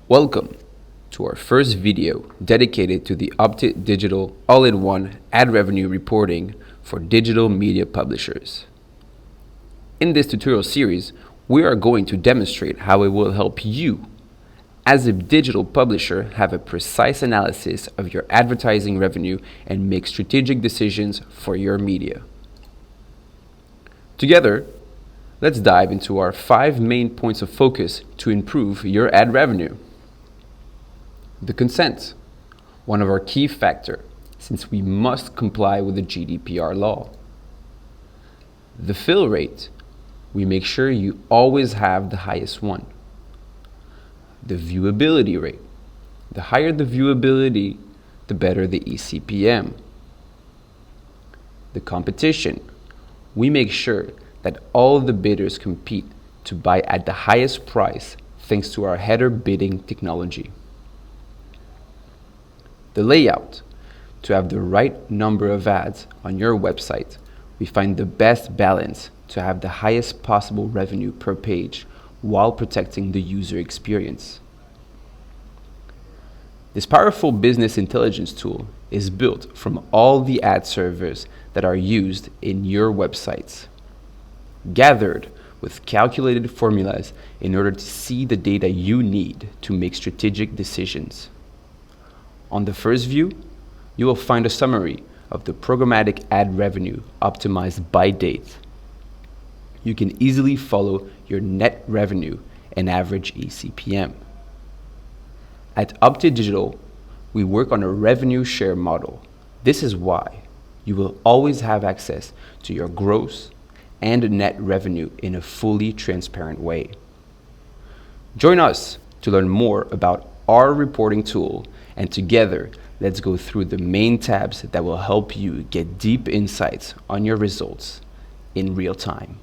Welcome to our first video dedicated to the Opted Digital all-in-one ad revenue reporting for digital media publishers. In this tutorial series, we are going to demonstrate how it will help you, as a digital publisher, have a precise analysis of your advertising revenue and make strategic decisions for your media. Together, let's dive into our 5 main points of focus to improve your ad revenue. The consent, one of our key factors, since we must comply with the GDPR law. The fill rate, we make sure you always have the highest one. The viewability rate, the higher the viewability, the better the eCPM. The competition, we make sure that all the bidders compete to buy at the highest price thanks to our header bidding technology. The layout, to have the right number of ads on your website, we find the best balance to have the highest possible revenue per page while protecting the user experience. This powerful business intelligence tool is built from all the ad servers that are used in your websites, gathered with calculated formulas in order to see the data you need to make strategic decisions. On the first view, you will find a summary of the programmatic ad revenue optimized by date. You can easily follow your net revenue and average eCPM. At Opted Digital, we work on a revenue share model. This is why you will always have access to your gross and net revenue in a fully transparent way. Join us to learn more about our reporting tool, and together, let's go through the main tabs that will help you get deep insights on your results in real time.